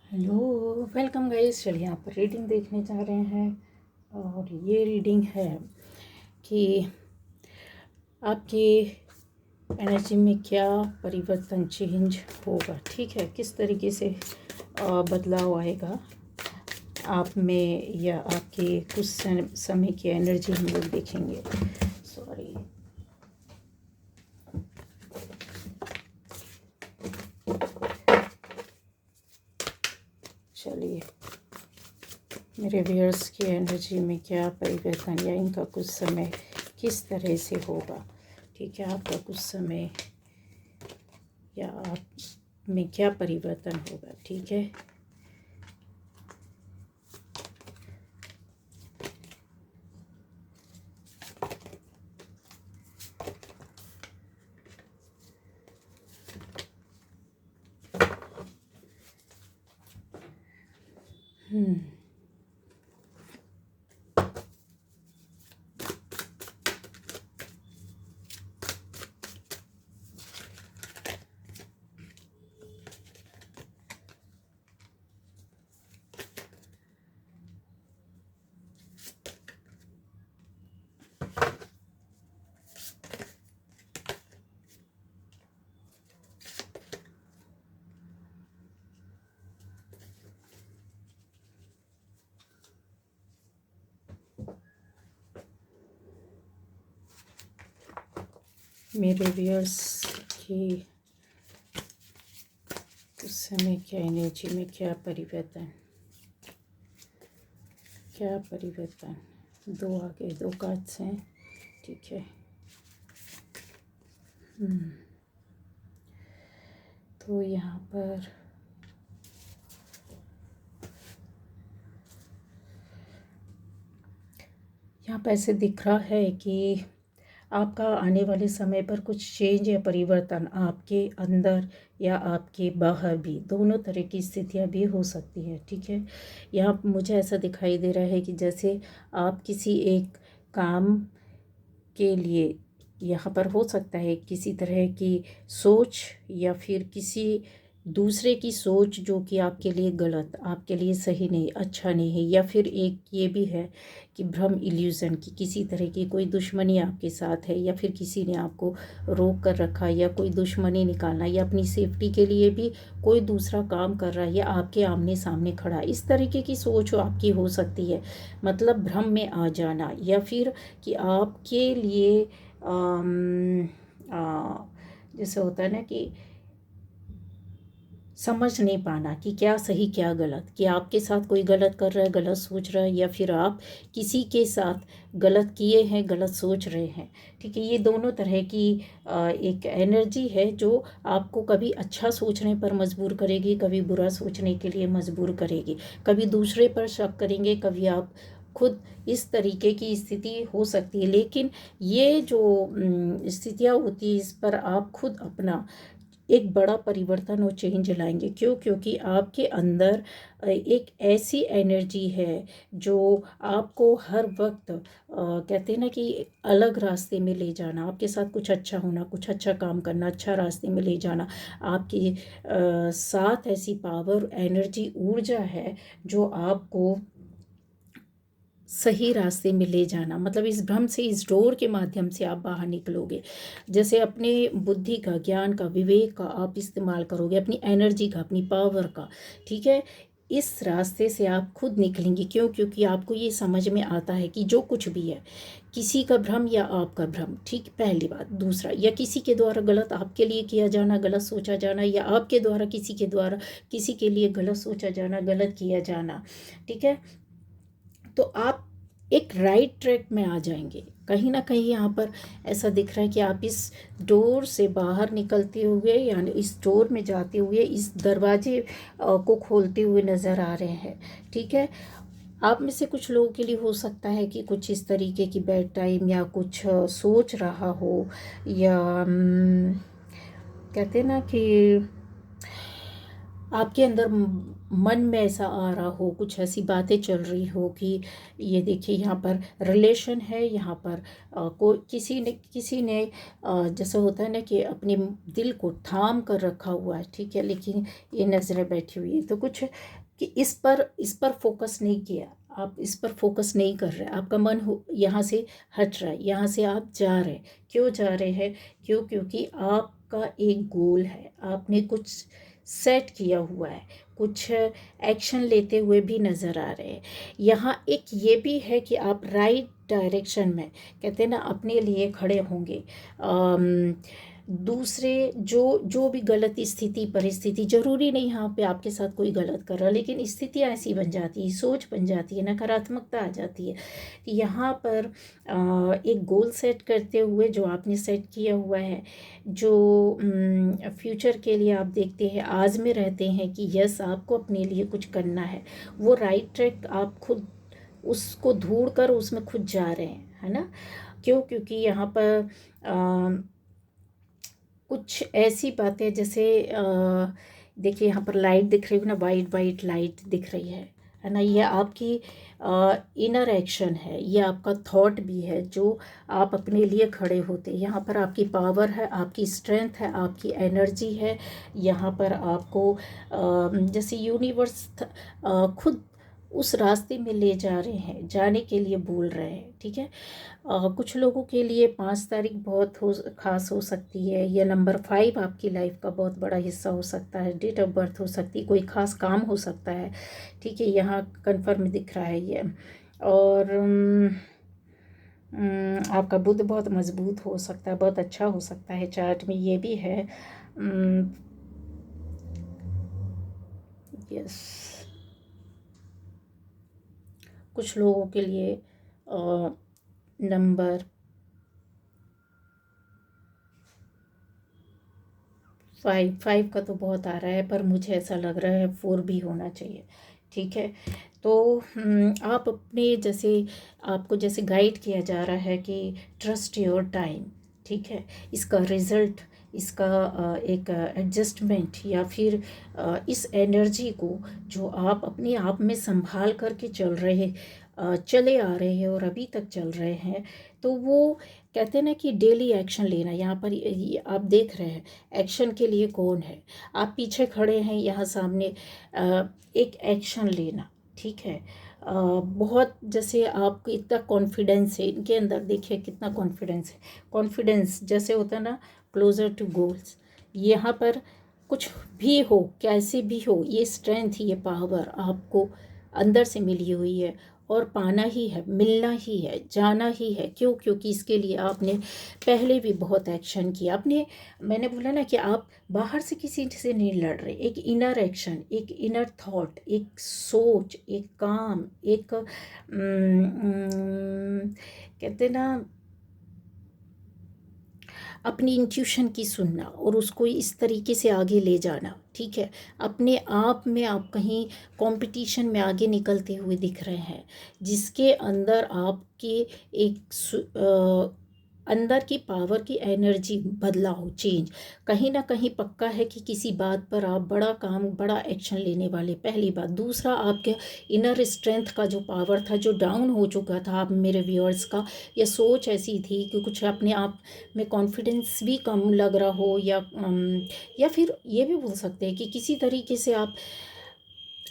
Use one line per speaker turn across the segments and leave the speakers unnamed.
Hello, welcome guys. चलिए यहाँ पर रीडिंग देखने जा रहे हैं और ये रीडिंग है कि आपकी एनर्जी में क्या परिवर्तन चेंज होगा। ठीक है, किस तरीके से बदलाव आएगा आप में या आपके कुछ समय की एनर्जी हम लोग देखेंगे। सॉरी, चलिए मेरे व्यूअर्स की एनर्जी में क्या परिवर्तन या इनका कुछ समय किस तरह से होगा। ठीक है, आपका कुछ समय या आप में क्या परिवर्तन होगा। ठीक है, मेरे व्यूअर्स की उस समय क्या एनर्जी में क्या परिवर्तन, दो आगे दो कार्ड्स हैं। ठीक है, तो यहाँ पर ऐसे दिख रहा है कि आपका आने वाले समय पर कुछ चेंज या परिवर्तन आपके अंदर या आपके बाहर भी, दोनों तरह की स्थितियाँ भी हो सकती हैं। ठीक है, यहाँ मुझे ऐसा दिखाई दे रहा है कि जैसे आप किसी एक काम के लिए, यहाँ पर हो सकता है किसी तरह की सोच या फिर किसी दूसरे की सोच जो कि आपके लिए गलत, आपके लिए सही नहीं, अच्छा नहीं है, या फिर एक ये भी है कि भ्रम, इल्यूज़न की किसी तरह की कोई दुश्मनी आपके साथ है, या फिर किसी ने आपको रोक कर रखा, या कोई दुश्मनी निकालना, या अपनी सेफ्टी के लिए भी कोई दूसरा काम कर रहा है, या आपके आमने सामने खड़ा है। इस तरीके की सोच आपकी हो सकती है, मतलब भ्रम में आ जाना, या फिर कि आपके लिए जैसे होता है ना कि समझ नहीं पाना कि क्या सही क्या गलत, कि आपके साथ कोई गलत कर रहा है, गलत सोच रहा है, या फिर आप किसी के साथ गलत किए हैं, गलत सोच रहे हैं। ठीक है, ये दोनों तरह की एक एनर्जी है जो आपको कभी अच्छा सोचने पर मजबूर करेगी, कभी बुरा सोचने के लिए मजबूर करेगी, कभी दूसरे पर शक करेंगे, कभी आप खुद, इस तरीके की स्थिति हो सकती है। लेकिन ये जो स्थितियाँ होती है, इस पर आप खुद अपना एक बड़ा परिवर्तन और चेंज लाएंगे। क्यों? क्योंकि आपके अंदर एक ऐसी एनर्जी है जो आपको हर वक्त कहते हैं ना कि अलग रास्ते में ले जाना, आपके साथ कुछ अच्छा होना, कुछ अच्छा काम करना, अच्छा रास्ते में ले जाना। आपके साथ ऐसी पावर, एनर्जी, ऊर्जा है जो आपको सही रास्ते में ले जाना, मतलब इस भ्रम से, इस डोर के माध्यम से आप बाहर निकलोगे। जैसे अपने बुद्धि का, ज्ञान का, विवेक का आप इस्तेमाल करोगे, अपनी एनर्जी का, अपनी पावर का। ठीक है, इस रास्ते से आप खुद निकलेंगे। क्यों? क्योंकि आपको ये समझ में आता है कि जो कुछ भी है, किसी का भ्रम या आपका भ्रम, ठीक, पहली बात। दूसरा, या किसी के द्वारा गलत आपके लिए किया जाना, गलत सोचा जाना, या आपके द्वारा किसी के लिए गलत सोचा जाना, गलत किया जाना। ठीक है, तो आप एक राइट ट्रैक में आ जाएंगे। कहीं ना कहीं यहाँ पर ऐसा दिख रहा है कि आप इस डोर से बाहर निकलते हुए, यानी इस डोर में जाते हुए, इस दरवाजे को खोलते हुए नज़र आ रहे हैं। ठीक है, आप में से कुछ लोगों के लिए हो सकता है कि कुछ इस तरीके की बैड टाइम या कुछ सोच रहा हो, या कहते हैं ना कि आपके अंदर मन में ऐसा आ रहा हो, कुछ ऐसी बातें चल रही हो कि ये देखिए यहाँ पर रिलेशन है, यहाँ पर कोई किसी ने जैसा होता है ना कि अपने दिल को थाम कर रखा हुआ है, ठीक है, लेकिन ये नज़रें बैठी हुई है, तो कुछ कि इस पर फोकस नहीं किया, आप इस पर फोकस नहीं कर रहे, आपका मन हो यहाँ से हट रहा है, यहाँ से आप जा रहे हैं। क्यों जा रहे हैं? क्योंकि आपका एक गोल है, आपने कुछ सेट किया हुआ है, कुछ एक्शन लेते हुए भी नज़र आ रहे हैं। यहाँ एक ये भी है कि आप राइट डायरेक्शन में, कहते हैं ना, अपने लिए खड़े होंगे। दूसरे जो जो भी गलत स्थिति परिस्थिति, ज़रूरी नहीं यहाँ पे आपके साथ कोई गलत कर रहा, लेकिन स्थितियाँ ऐसी बन जाती है, सोच बन जाती है, नकारात्मकता आ जाती है कि यहाँ पर एक गोल सेट करते हुए जो आपने सेट किया हुआ है, जो फ्यूचर के लिए आप देखते हैं, आज में रहते हैं कि यस आपको अपने लिए कुछ करना है, वो राइट ट्रैक आप खुद उसको ढूंढ कर उसमें खुद जा रहे हैं, है ना। क्यों? क्योंकि यहाँ पर कुछ ऐसी बातें जैसे देखिए यहाँ पर लाइट दिख रही है ना, वाइट वाइट लाइट दिख रही है ना, ये आपकी इनर एक्शन है, ये आपका थॉट भी है जो आप अपने लिए खड़े होते हैं। यहाँ पर आपकी पावर है, आपकी स्ट्रेंथ है, आपकी एनर्जी है। यहाँ पर आपको जैसे यूनिवर्स खुद उस रास्ते में ले जा रहे हैं, जाने के लिए बोल रहे हैं, ठीक है। कुछ लोगों के लिए 5 तारीख बहुत खास हो सकती है, या नंबर 5 आपकी लाइफ का बहुत बड़ा हिस्सा हो सकता है, डेट ऑफ बर्थ हो सकती है, कोई ख़ास काम हो सकता है, ठीक है, यहाँ कंफर्म दिख रहा है ये। और आपका बुद्ध बहुत मजबूत हो सकता है, बहुत अच्छा हो सकता है, चार्ट में ये भी है। यस, कुछ लोगों के लिए नंबर 5 का तो बहुत आ रहा है, पर मुझे ऐसा लग रहा है 4 भी होना चाहिए, ठीक है। तो आप अपने जैसे, आपको जैसे गाइड किया जा रहा है कि ट्रस्ट योर टाइम, ठीक है, इसका रिज़ल्ट, इसका एक एडजस्टमेंट, या फिर इस एनर्जी को जो आप अपने आप में संभाल करके चले आ रहे हैं और अभी तक चल रहे हैं, तो वो कहते हैं ना कि डेली एक्शन लेना। यहाँ पर आप देख रहे हैं एक्शन के लिए कौन है, आप पीछे खड़े हैं, यहाँ सामने एक एक्शन लेना, ठीक है। बहुत जैसे आपको इतना कॉन्फिडेंस है इनके अंदर, देखिए कितना कॉन्फिडेंस है, कॉन्फिडेंस जैसे होता है ना, क्लोजर टू गोल्स। यहाँ पर कुछ भी हो, कैसे भी हो, ये स्ट्रेंथ, ये पावर आपको अंदर से मिली हुई है, और पाना ही है, मिलना ही है, जाना ही है। क्यों? क्योंकि इसके लिए आपने पहले भी बहुत एक्शन किया। मैंने बोला ना कि आप बाहर से किसी से नहीं लड़ रहे, एक इनर एक्शन, एक इनर थॉट, एक सोच, एक काम, एक कहते ना, अपनी इंट्यूशन की सुनना और उसको इस तरीके से आगे ले जाना, ठीक है। अपने आप में आप कहीं कंपटीशन में आगे निकलते हुए दिख रहे हैं, जिसके अंदर आपके अंदर की पावर की एनर्जी बदलाव, चेंज कहीं ना कहीं पक्का है कि किसी बात पर आप बड़ा काम, बड़ा एक्शन लेने वाले, पहली बात। दूसरा, आपके इनर स्ट्रेंथ का जो पावर था, जो डाउन हो चुका था आप मेरे व्यूअर्स का, या सोच ऐसी थी कि कुछ अपने आप में कॉन्फिडेंस भी कम लग रहा हो, या फिर ये भी बोल सकते हैं कि किसी तरीके से आप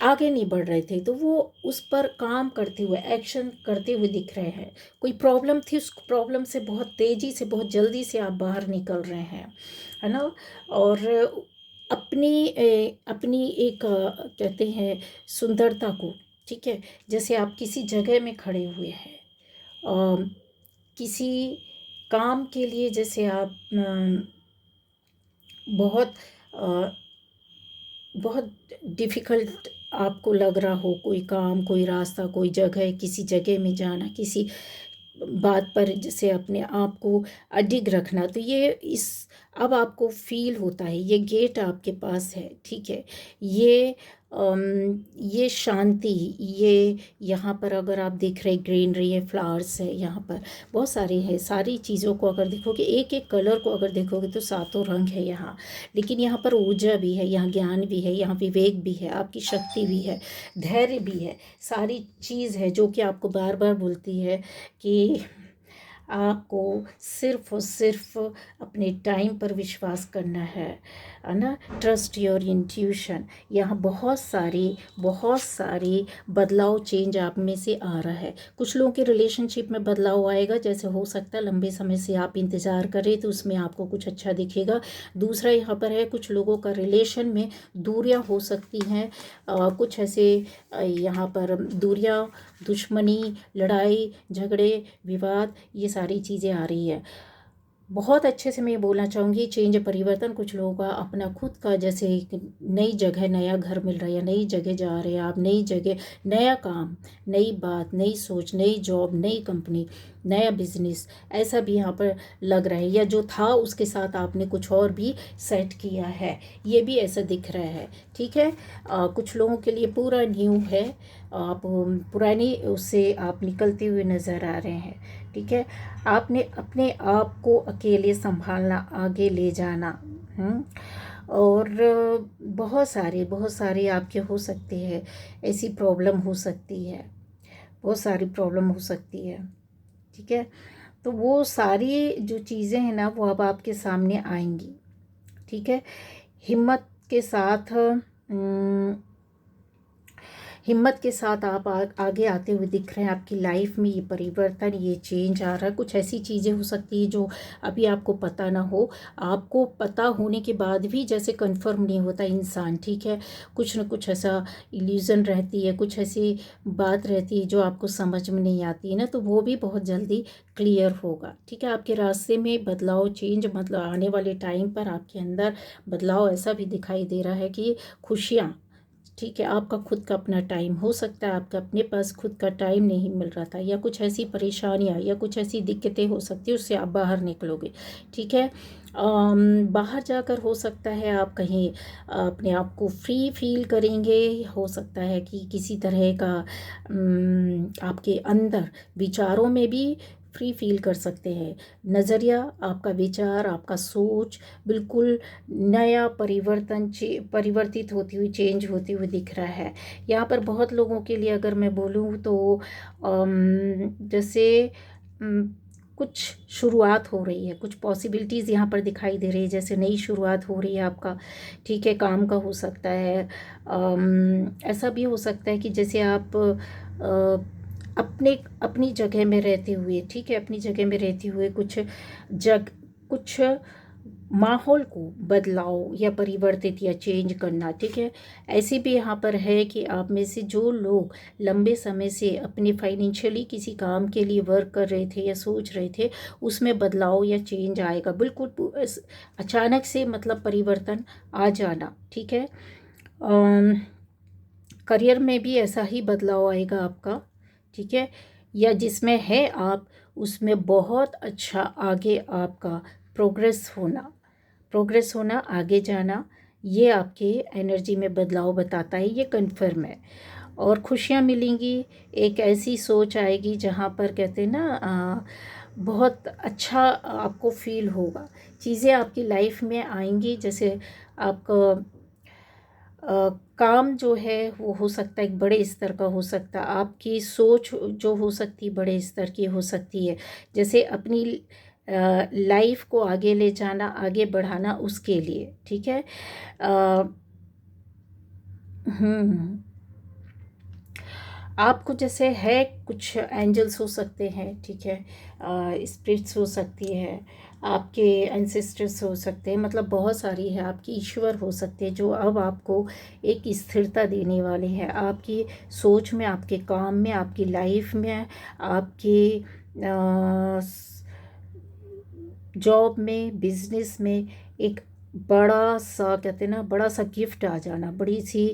आगे नहीं बढ़ रहे थे, तो वो उस पर काम करते हुए, एक्शन करते हुए दिख रहे हैं। कोई प्रॉब्लम थी, उस प्रॉब्लम से बहुत तेज़ी से, बहुत जल्दी से आप बाहर निकल रहे हैं, है ना। और अपनी एक कहते हैं सुंदरता को, ठीक है, जैसे आप किसी जगह में खड़े हुए हैं, किसी काम के लिए, जैसे आप बहुत बहुत डिफ़िकल्ट आपको लग रहा हो, कोई काम, कोई रास्ता, कोई जगह, किसी जगह में जाना, किसी बात पर जैसे अपने आप को अडिग रखना, तो ये इस अब आपको फील होता है ये गेट आपके पास है, ठीक है। ये ये शांति, ये यहाँ पर अगर आप देख रहे ग्रीनरी है, फ्लावर्स है, यहाँ पर बहुत सारे हैं। सारी चीज़ों को अगर देखोगे, एक एक कलर को अगर देखोगे तो सातों रंग है यहाँ। लेकिन यहाँ पर ऊर्जा भी है, यहाँ ज्ञान भी है, यहाँ विवेक भी है, आपकी शक्ति भी है, धैर्य भी है। सारी चीज़ है जो कि आपको बार बार बोलती है कि आपको सिर्फ और सिर्फ अपने टाइम पर विश्वास करना है ना। Trust your intuition. यहाँ बहुत सारी बदलाव, चेंज आप में से आ रहा है। कुछ लोगों के रिलेशनशिप में बदलाव आएगा, जैसे हो सकता है लंबे समय से आप इंतज़ार करें तो उसमें आपको कुछ अच्छा दिखेगा। दूसरा यहाँ पर है कुछ लोगों का रिलेशन में दूरियां हो सकती हैं। कुछ ऐसे यहाँ पर दूरियां, दुश्मनी, लड़ाई झगड़े, विवाद, ये सारी चीज़ें आ रही है। बहुत अच्छे से मैं ये बोलना चाहूँगी, चेंज, परिवर्तन। कुछ लोगों का अपना खुद का, जैसे एक नई जगह, नया घर मिल रहा है, या नई जगह जा रहे हैं आप, नई जगह, नया काम, नई बात, नई सोच, नई जॉब, नई कंपनी, नया बिजनेस, ऐसा भी यहाँ पर लग रहा है। या जो था उसके साथ आपने कुछ और भी सेट किया है, ये भी ऐसा दिख रहा है, ठीक है। कुछ लोगों के लिए पूरा न्यू है, आप पुरानी उससे आप निकलते हुए नज़र आ रहे हैं, ठीक है। आपने अपने आप को अकेले संभालना, आगे ले जाना। और बहुत सारे आपके हो सकते हैं, ऐसी प्रॉब्लम हो सकती है, बहुत सारी प्रॉब्लम हो सकती है, ठीक है। तो वो सारी जो चीज़ें हैं ना, वो अब आपके सामने आएंगी, ठीक है। हिम्मत के साथ हिम्मत के साथ आप आगे आते हुए दिख रहे हैं। आपकी लाइफ में ये परिवर्तन, ये चेंज आ रहा है। कुछ ऐसी चीज़ें हो सकती है जो अभी आपको पता ना हो, आपको पता होने के बाद भी जैसे कंफर्म नहीं होता इंसान, ठीक है। कुछ न कुछ ऐसा इल्यूजन रहती है, कुछ ऐसी बात रहती है जो आपको समझ में नहीं आती है ना, तो वो भी बहुत जल्दी क्लियर होगा, ठीक है। आपके रास्ते में बदलाव, चेंज, मतलब आने वाले टाइम पर आपके अंदर बदलाव ऐसा भी दिखाई दे रहा है कि खुशियाँ, ठीक है। आपका खुद का अपना टाइम हो सकता है, आपका अपने पास खुद का टाइम नहीं मिल रहा था, या कुछ ऐसी परेशानियां या कुछ ऐसी दिक्कतें हो सकती है, उससे आप बाहर निकलोगे, ठीक है। बाहर जाकर हो सकता है आप कहीं अपने आप को फ्री फील करेंगे। हो सकता है कि किसी तरह का आपके अंदर विचारों में भी फ्री फील कर सकते हैं। नज़रिया, आपका विचार, आपका सोच बिल्कुल नया परिवर्तित होती हुई, चेंज होती हुई दिख रहा है। यहाँ पर बहुत लोगों के लिए अगर मैं बोलूँ तो जैसे कुछ शुरुआत हो रही है, कुछ पॉसिबिलिटीज़ यहाँ पर दिखाई दे रही है, जैसे नई शुरुआत हो रही है आपका, ठीक है। काम का हो सकता है, ऐसा भी हो सकता है कि जैसे आप अपने अपनी जगह में रहते हुए, ठीक है, अपनी जगह में रहते हुए कुछ माहौल को बदलाव या परिवर्तित या चेंज करना, ठीक है। ऐसे भी यहाँ पर है कि आप में से जो लोग लंबे समय से अपने फाइनेंशियली किसी काम के लिए वर्क कर रहे थे या सोच रहे थे, उसमें बदलाव या चेंज आएगा, बिल्कुल अचानक से, मतलब परिवर्तन आ जाना, ठीक है। करियर में भी ऐसा ही बदलाव आएगा आपका, ठीक है। या जिसमें है आप, उसमें बहुत अच्छा आगे आपका प्रोग्रेस होना, आगे जाना, ये आपके एनर्जी में बदलाव बताता है, ये कन्फर्म है। और खुशियाँ मिलेंगी, एक ऐसी सोच आएगी जहाँ पर कहते हैं ना, बहुत अच्छा आपको फील होगा। चीज़ें आपकी लाइफ में आएंगी, जैसे आपका काम जो है वो हो सकता है एक बड़े स्तर का हो सकता है, आपकी सोच जो हो सकती है बड़े स्तर की हो सकती है, जैसे अपनी लाइफ को आगे ले जाना, आगे बढ़ाना, उसके लिए, ठीक है। हम्म आपको जैसे है कुछ एंजल्स हो सकते हैं, ठीक है, स्पिरिट्स हो सकती है, आपके एंसेस्टर्स हो सकते हैं, मतलब बहुत सारी है, आपकी ईश्वर हो सकते हैं जो अब आपको एक स्थिरता देने वाले हैं, आपकी सोच में, आपके काम में, आपकी लाइफ में, आपके जॉब में, बिजनेस में एक बड़ा सा, कहते हैं ना, बड़ा सा गिफ्ट आ जाना, बड़ी सी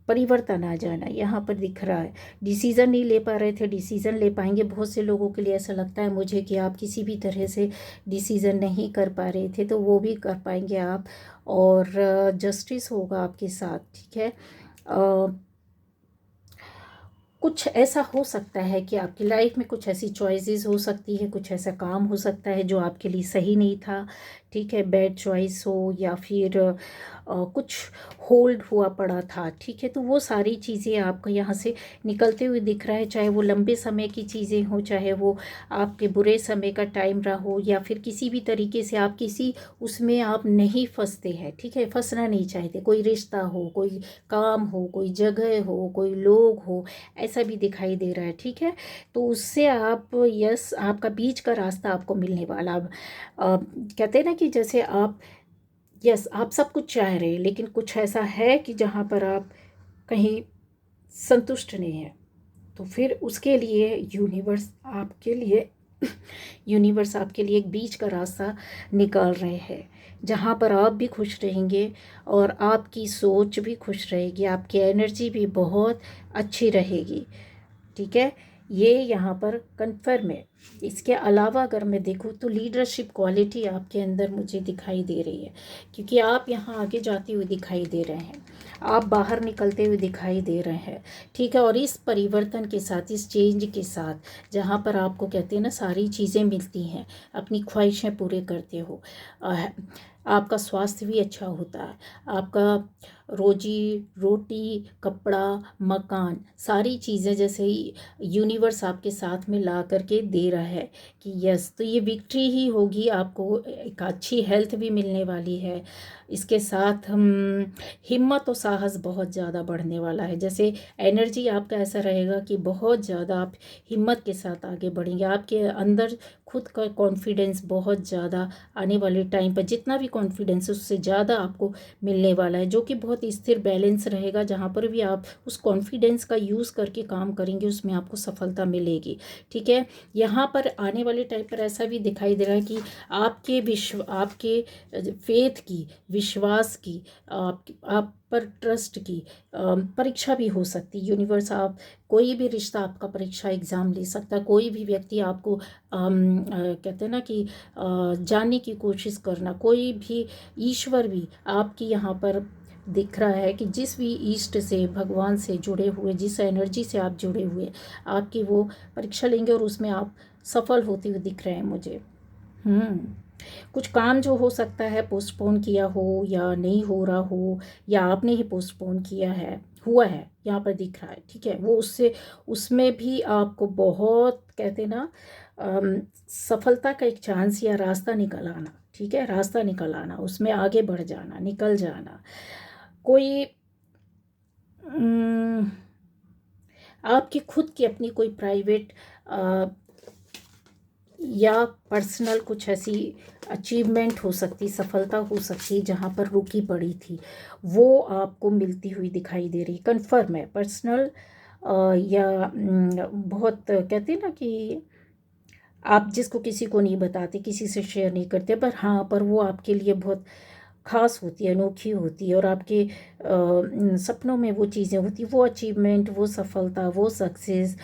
परिवर्तन आ जाना यहाँ पर दिख रहा है। डिसीज़न नहीं ले पा रहे थे, डिसीज़न ले पाएंगे। बहुत से लोगों के लिए ऐसा लगता है मुझे कि आप किसी भी तरह से डिसीज़न नहीं कर पा रहे थे, तो वो भी कर पाएंगे आप। और जस्टिस होगा आपके साथ, ठीक है। कुछ ऐसा हो सकता है कि आपकी लाइफ में कुछ ऐसी चॉइसेस हो सकती है, कुछ ऐसा काम हो सकता है जो आपके लिए सही नहीं था, ठीक है। बैड चॉइस हो या फिर कुछ होल्ड हुआ पड़ा था, ठीक है। तो वो सारी चीज़ें आपको यहाँ से निकलते हुए दिख रहा है, चाहे वो लंबे समय की चीज़ें हों, चाहे वो आपके बुरे समय का टाइम रहा हो, या फिर किसी भी तरीके से आप किसी उसमें आप नहीं फंसते हैं, ठीक है। फंसना नहीं चाहते, कोई रिश्ता हो, कोई काम हो, कोई जगह हो, कोई लोग हो, ऐसा भी दिखाई दे रहा है, ठीक है। तो उससे आप यस, आपका बीच का रास्ता आपको मिलने वाला। अब कहते हैं ना कि जैसे आप यस, आप सब कुछ चाह रहे हैं, लेकिन कुछ ऐसा है कि जहाँ पर आप कहीं संतुष्ट नहीं है, तो फिर उसके लिए यूनिवर्स आपके लिए एक बीच का रास्ता निकाल रहे हैं, जहाँ पर आप भी खुश रहेंगे और आपकी सोच भी खुश रहेगी, आपकी एनर्जी भी बहुत अच्छी रहेगी, ठीक है। ये यहाँ पर कन्फर्म है। इसके अलावा अगर मैं देखूँ तो लीडरशिप क्वालिटी आपके अंदर मुझे दिखाई दे रही है, क्योंकि आप यहाँ आगे जाते हुए दिखाई दे रहे हैं, आप बाहर निकलते हुए दिखाई दे रहे हैं, ठीक है। और इस परिवर्तन के साथ, इस चेंज के साथ, जहाँ पर आपको कहते हैं ना सारी चीज़ें मिलती हैं, अपनी ख्वाहिशें पूरे करते हो, आपका स्वास्थ्य भी अच्छा होता है, आपका रोजी रोटी, कपड़ा, मकान, सारी चीज़ें जैसे ही यूनिवर्स आपके साथ में ला करके दे रहा है कि यस, तो ये विक्ट्री ही होगी। आपको एक अच्छी हेल्थ भी मिलने वाली है। इसके साथ हम हिम्मत और साहस बहुत ज़्यादा बढ़ने वाला है। जैसे एनर्जी आपका ऐसा रहेगा कि बहुत ज़्यादा आप हिम्मत के साथ आगे बढ़ेंगे, आपके अंदर खुद का कॉन्फिडेंस बहुत ज़्यादा आने वाले टाइम पर, जितना भी कॉन्फिडेंस उससे ज़्यादा आपको मिलने वाला है, जो कि बहुत स्थिर बैलेंस रहेगा। जहाँ पर भी आप उस कॉन्फिडेंस का यूज़ करके काम करेंगे, उसमें आपको सफलता मिलेगी, ठीक है। यहाँ पर आने वाले टाइम पर ऐसा भी दिखाई दे रहा है कि आपके फेथ की, विश्वास की, आप पर ट्रस्ट की परीक्षा भी हो सकती है। यूनिवर्स, आप कोई भी रिश्ता आपका परीक्षा एग्ज़ाम ले सकता है। कोई भी व्यक्ति आपको कहते हैं ना कि जानने की कोशिश करना, कोई भी ईश्वर भी आपकी यहाँ पर दिख रहा है कि जिस भी ईष्ट से, भगवान से जुड़े हुए, जिस एनर्जी से आप जुड़े हुए, आपकी वो परीक्षा लेंगे और उसमें आप सफल होते हुए दिख रहे हैं मुझे। कुछ काम जो हो सकता है पोस्टपोन किया हो या नहीं हो रहा हो, या आपने ही पोस्टपोन किया है, हुआ है, यहाँ पर दिख रहा है, ठीक है। वो उसमें भी आपको बहुत कहते ना सफलता का एक चांस या रास्ता निकल आना, ठीक है। रास्ता निकल आना, उसमें आगे बढ़ जाना, निकल जाना। कोई आपकी खुद की अपनी कोई प्राइवेट या पर्सनल कुछ ऐसी अचीवमेंट हो सकती, सफलता हो सकती, जहाँ पर रुकी पड़ी थी, वो आपको मिलती हुई दिखाई दे रही, कन्फर्म है। पर्सनल या बहुत कहते हैं ना कि आप जिसको किसी को नहीं बताते, किसी से शेयर नहीं करते, पर हाँ, पर वो आपके लिए बहुत खास होती है, अनोखी होती है, और आपके सपनों में वो चीज़ें होती, वो अचीवमेंट, वो सफलता, वो सक्सेस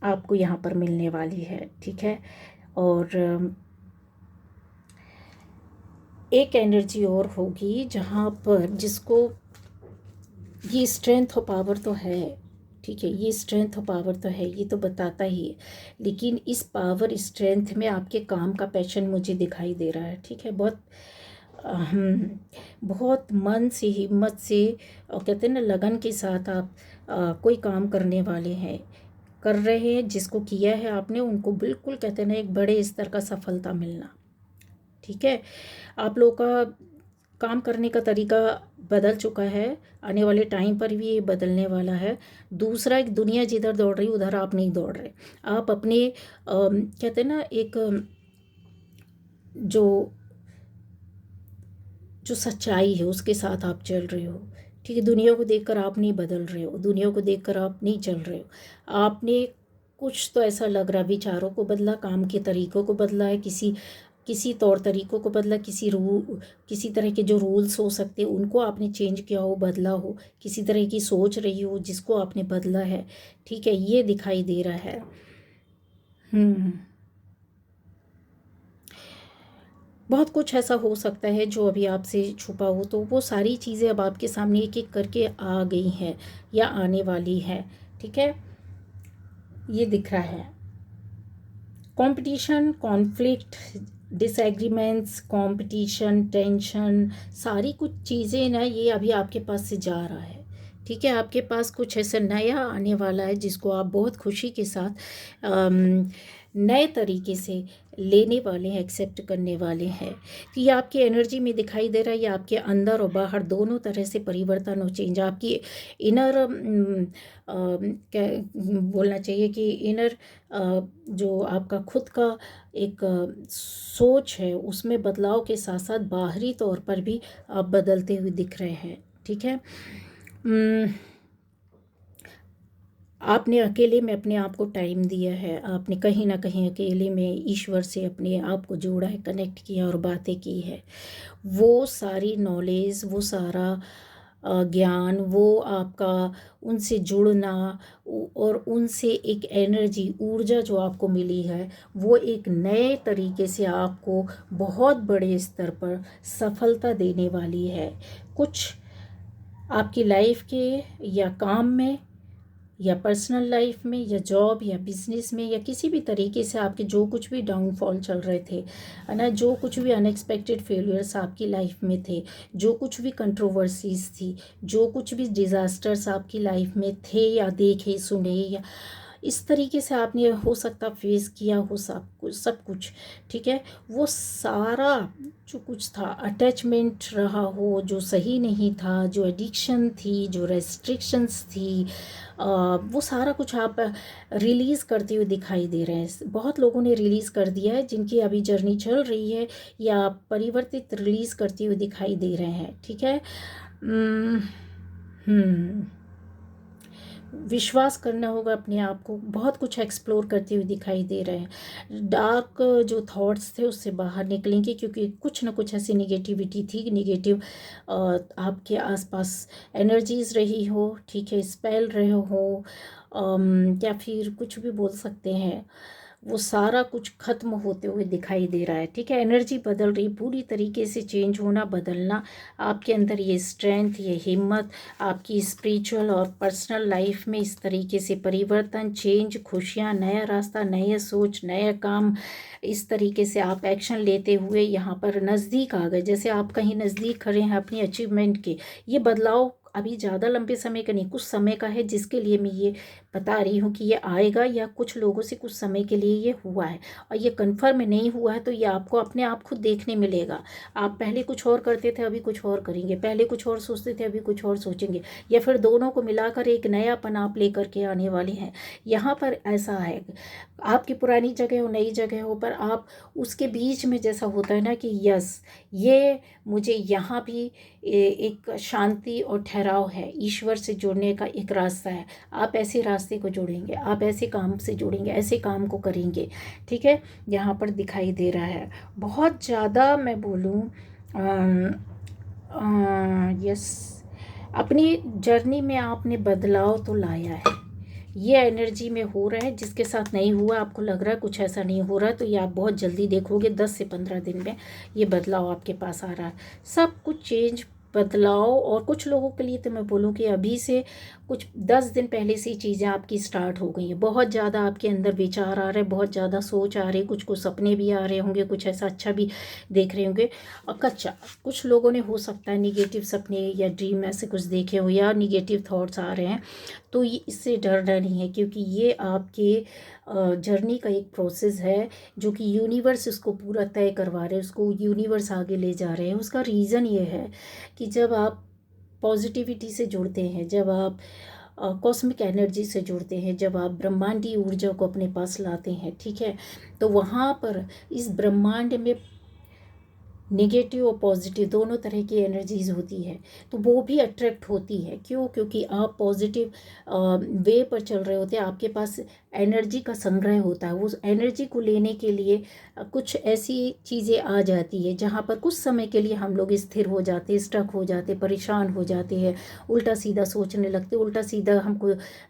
आपको यहाँ पर मिलने वाली है, ठीक है। और एक एनर्जी और होगी जहाँ पर जिसको ये स्ट्रेंथ और पावर तो है, ठीक है, ये स्ट्रेंथ और पावर तो है, ये तो बताता ही है, लेकिन इस पावर स्ट्रेंथ में आपके काम का पैशन मुझे दिखाई दे रहा है, ठीक है। बहुत मन से, हिम्मत से, और कहते हैं ना लगन के साथ आप कोई काम करने वाले हैं, कर रहे हैं। जिसको किया है आपने, उनको बिल्कुल कहते हैं ना एक बड़े स्तर का सफलता मिलना, ठीक है। आप लोगों का काम करने का तरीका बदल चुका है, आने वाले टाइम पर भी ये बदलने वाला है। दूसरा, एक दुनिया जिधर दौड़ रही उधर आप नहीं दौड़ रहे, आप अपने कहते हैं ना एक जो जो सच्चाई है उसके साथ आप चल रहे हो, ठीक है। दुनिया को देखकर आप नहीं बदल रहे हो, दुनिया को देखकर आप नहीं चल रहे हो। आपने कुछ तो ऐसा लग रहा, विचारों को बदला, काम के तरीक़ों को बदला है, किसी किसी तौर तरीक़ों को बदला, किसी तरह के जो रूल्स हो सकते हैं उनको आपने चेंज किया हो, बदला हो, किसी तरह की सोच रही हो जिसको आपने बदला है, ठीक है, ये दिखाई दे रहा है। बहुत कुछ ऐसा हो सकता है जो अभी आपसे छुपा हो, तो वो सारी चीज़ें अब आपके सामने एक एक करके आ गई हैं या आने वाली हैं, ठीक है, ये दिख रहा है। Competition, conflict, disagreements, competition, tension, सारी कुछ चीज़ें ना ये अभी आपके पास से जा रहा है, ठीक है। आपके पास कुछ ऐसा नया आने वाला है जिसको आप बहुत खुशी के साथ नए तरीके से लेने वाले हैं, एक्सेप्ट करने वाले हैं। तो ये आपकी एनर्जी में दिखाई दे रहा है, ये आपके अंदर और बाहर दोनों तरह से परिवर्तन और चेंज, आपकी इनर क्या बोलना चाहिए कि इनर जो आपका खुद का एक सोच है उसमें बदलाव के साथ साथ बाहरी तौर पर भी आप बदलते हुए दिख रहे हैं, ठीक है। आपने अकेले में अपने आप को टाइम दिया है, आपने कहीं ना कहीं अकेले में ईश्वर से अपने आप को जोड़ा है, कनेक्ट किया और बातें की है। वो सारी नॉलेज, वो सारा ज्ञान, वो आपका उनसे जुड़ना और उनसे एक एनर्जी, ऊर्जा जो आपको मिली है, वो एक नए तरीके से आपको बहुत बड़े स्तर पर सफलता देने वाली है। कुछ आपकी लाइफ के या काम में या पर्सनल लाइफ में या जॉब या बिजनेस में या किसी भी तरीके से आपके जो कुछ भी डाउनफॉल चल रहे थे, है ना, जो कुछ भी अनएक्सपेक्टेड फेलियर्स आपकी लाइफ में थे, जो कुछ भी कंट्रोवर्सीज थी, जो कुछ भी डिज़ास्टर्स आपकी लाइफ में थे या देखे सुने या इस तरीके से आपने हो सकता फेस किया हो सब कुछ, ठीक है, वो सारा जो कुछ था, अटैचमेंट रहा हो जो सही नहीं था, जो एडिक्शन थी, जो रेस्ट्रिक्शंस थी, वो सारा कुछ आप रिलीज़ करते हुए दिखाई दे रहे हैं। बहुत लोगों ने रिलीज़ कर दिया है जिनकी अभी जर्नी चल रही है, या परिवर्तित रिलीज़ करते हुए दिखाई दे रहे हैं, ठीक है। विश्वास करना होगा अपने आप को, बहुत कुछ एक्सप्लोर करते हुए दिखाई दे रहे हैं। डार्क जो थॉट्स थे उससे बाहर निकलेंगे, क्योंकि कुछ ना कुछ ऐसी निगेटिविटी थी, निगेटिव आपके आसपास एनर्जीज रही हो, ठीक है, स्पेल रहे हो, या फिर कुछ भी बोल सकते हैं, वो सारा कुछ ख़त्म होते हुए दिखाई दे रहा है, ठीक है। एनर्जी बदल रही, पूरी तरीके से चेंज होना, बदलना, आपके अंदर ये स्ट्रेंथ, ये हिम्मत, आपकी स्पिरिचुअल और पर्सनल लाइफ में इस तरीके से परिवर्तन, चेंज, खुशियाँ, नया रास्ता, नया सोच, नया काम, इस तरीके से आप एक्शन लेते हुए यहाँ पर नज़दीक आ गए, जैसे आप कहीं नज़दीक खड़े हैं अपनी अचीवमेंट के। ये बदलाव अभी ज़्यादा लंबे समय का नहीं, कुछ समय का है, जिसके लिए मैं ये बता रही हूँ कि ये आएगा, या कुछ लोगों से कुछ समय के लिए ये हुआ है, और ये कन्फर्म नहीं हुआ है तो ये आपको अपने आप खुद देखने मिलेगा। आप पहले कुछ और करते थे, अभी कुछ और करेंगे, पहले कुछ और सोचते थे, अभी कुछ और सोचेंगे, या फिर दोनों को मिलाकर एक नयापन आप लेकर के आने वाले हैं। यहाँ पर ऐसा है, आपकी पुरानी जगह हो, नई जगह हो, पर आप उसके बीच में जैसा होता है ना कि यस, ये मुझे यहाँ भी एक शांति और ठहराव है, ईश्वर से जुड़ने का एक रास्ता है। आप ऐसे रास्ते को जोड़ेंगे, आप ऐसे काम से जुड़ेंगे, ऐसे काम को करेंगे, ठीक है, यहाँ पर दिखाई दे रहा है। बहुत ज़्यादा मैं बोलूँ, यस, अपनी जर्नी में आपने बदलाव तो लाया है, ये एनर्जी में हो रहा है। जिसके साथ नहीं हुआ, आपको लग रहा है कुछ ऐसा नहीं हो रहा है, तो ये आप बहुत जल्दी देखोगे, 10 से 15 दिन में ये बदलाव आपके पास आ रहा है। सब कुछ चेंज, बदलाव, और कुछ लोगों के लिए तो मैं बोलूँ कि अभी से कुछ 10 दिन पहले से चीज़ें आपकी स्टार्ट हो गई हैं। बहुत ज़्यादा आपके अंदर विचार आ रहे हैं, बहुत ज़्यादा सोच आ रही है, कुछ कुछ सपने भी आ रहे होंगे, कुछ ऐसा अच्छा भी देख रहे होंगे। और कच्चा कुछ लोगों ने हो सकता है निगेटिव सपने या ड्रीम ऐसे कुछ देखे हो, या निगेटिव थॉट्स आ रहे हैं, तो ये इससे डरना नहीं है, क्योंकि ये आपके जर्नी का एक प्रोसेस है जो कि यूनिवर्स उसको पूरा तय करवा रहे हैं, उसको यूनिवर्स आगे ले जा रहे हैं। उसका रीज़न ये है कि जब आप पॉजिटिविटी से जुड़ते हैं, जब आप कॉस्मिक एनर्जी से जुड़ते हैं, जब आप ब्रह्मांडी ऊर्जा को अपने पास लाते हैं, ठीक है, तो वहाँ पर इस ब्रह्मांड में नेगेटिव और पॉजिटिव दोनों तरह की एनर्जीज होती है, तो वो भी अट्रैक्ट होती है। क्यों? क्योंकि आप पॉजिटिव वे पर चल रहे होते हैं, आपके पास एनर्जी का संग्रह होता है। उस एनर्जी को लेने के लिए कुछ ऐसी चीज़ें आ जाती है जहाँ पर कुछ समय के लिए हम लोग स्थिर हो जाते, स्टक हो जाते, परेशान हो जाते हैं, उल्टा सीधा सोचने लगते, उल्टा सीधा हमको